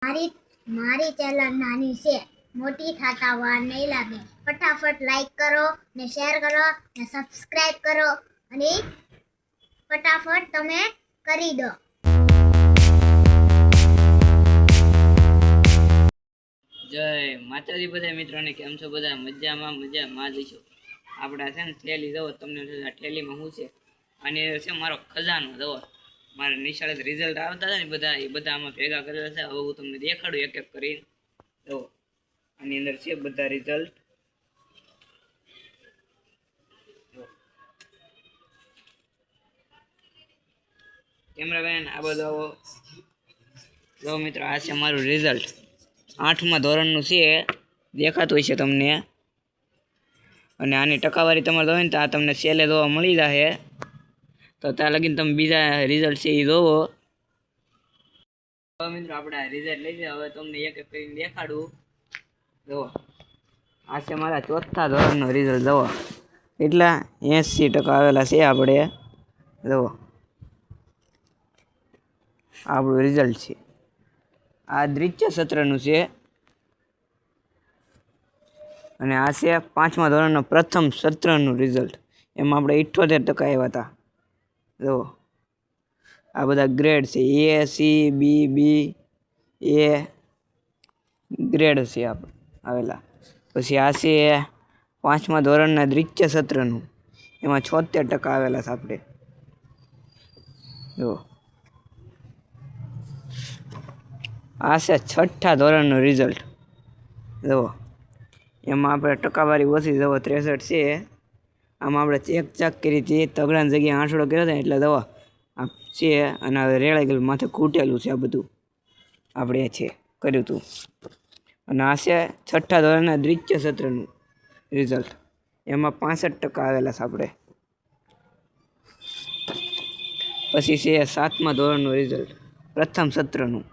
મારી મારી ચેનલ નાની છે, મોટી થતા વાર નહીં લાગે. ફટાફટ લાઈક કરો ને શેર કરો ને સબસ્ક્રાઇબ કરો અને ફટાફટ તમે કરી દો. જય માતાજી બધા મિત્રોને. કેમ છો બધા? મજામાં જઈશું. આપણે છે ને થેલી દો તમને થેલીમાં શું છે અને છે મારો ખજાનો દો. મારે નિશાળે રિઝલ્ટ આવતા હતા ને એ બધા આમાં ભેગા કરેલા છે. હવે હું તમને દેખાડું એક એક કરીને. દો આની અંદર છે બધા રિઝલ્ટ. કેમેરામેન આ બધું આવો જો મિત્રો. આ છે મારું રિઝલ્ટ. 8મા ધોરણનું છે, દેખાતું હશે તમને. અને આની ટકાવારી તમારે જોવે ને તો આ તમને છેલ્લે જોવા મળી જશે. તો ત્યાં લગીને તમે બીજા રિઝલ્ટ છે એ જોવો. હવે મિત્રો આપણે આ રિઝલ્ટ લઈ જાય. હવે તમને એક એક કરીને દેખાડું. જુઓ આ છે મારા 4થા ધોરણનો રિઝલ્ટ. જુઓ એટલા 80% આવેલા છે આપણે. જુઓ આપણું રિઝલ્ટ છે. આ દ્વિતીય સત્રનું છે અને આ છે 5મા ધોરણનો પ્રથમ સત્રનું રિઝલ્ટ. એમાં આપણે 78% આવ્યા હતા. જુઓ આ બધા ગ્રેડ છે, A C B B A grade છે આપણે આવેલા. પછી આ છે 5મા ધોરણના દ્વિતીય સત્રનું. એમાં 76% આવેલા છે આપણે. જુઓ આ છે 6ઠ્ઠા ધોરણનું રિઝલ્ટ. જુઓ એમાં આપણે ટકાવારી ઓછી. જુઓ 63 છે. આમાં આપણે ચેક કરી હતી, તગડાની જગ્યાએ આંસડો કર્યો હતો એટલે દવા આ છે. અને હવે રેળાઈ ગયેલું, માથે ખૂટેલું છે. આ બધું આપણે છે કર્યું હતું. અને આ છે 6ઠ્ઠા ધોરણના દ્વિતીય સત્રનું રિઝલ્ટ. એમાં 65% આવેલા છે આપણે. પછી છે 7મા ધોરણનું રિઝલ્ટ પ્રથમ સત્રનું.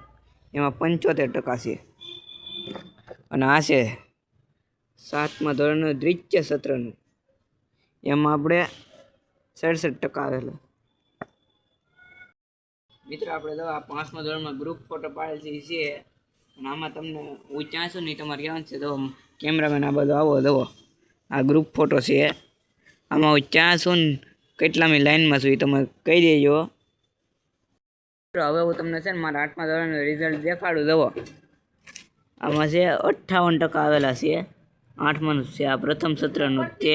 એમાં 75% છે. અને આ છે 7મા ધોરણનું દ્વિતીય સત્રનું. એમાં આપણે 67% આવેલા. મિત્રો આપણે તો આ 5મા ધોરણમાં ગ્રુપ ફોટો પાડેલ છે. અને આમાં તમને હું ક્યાં છું નહીં તમારે કહેવાનું છે. તો કેમેરામેન આ બધો આવો દવો. આ ગ્રુપ ફોટો છે. આમાં હું ક્યાં છું ને કેટલામી લાઈનમાં છું એ તમે કહી દેજો. હવે હું તમને છે ને મારા 8મા ધોરણનું રિઝલ્ટ દેખાડું. દવો આમાં છે 58% આવેલા છે. 8માનું છે આ પ્રથમ સત્રનું. તે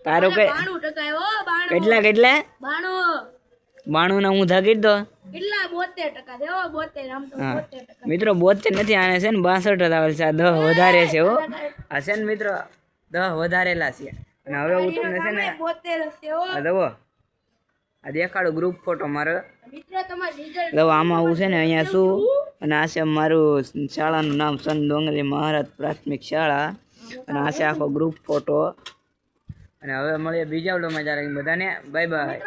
તારું કેટલા 92 ના હું ધાકી દો. મિત્રો 72 નથી, આને છે ને 62 આવેલ છે. આ 10 વધારે છે. હો આ છે ને મિત્રો 10 વધારેલા છે. અને હવે હું તમને છે ને આ દવો આ દેખાડું ગ્રુપ ફોટો મારો. આમાં હું છે ને અહીંયા છું અને આ છે મારું શાળાનું નામ સંત ડોંગરી મહારાજ પ્રાથમિક શાળા. અને આ છે આખો ગ્રુપ ફોટો. અને હવે મળીએ બીજા વ્લોગમાં. જ્યારે બધાને બાય બાય.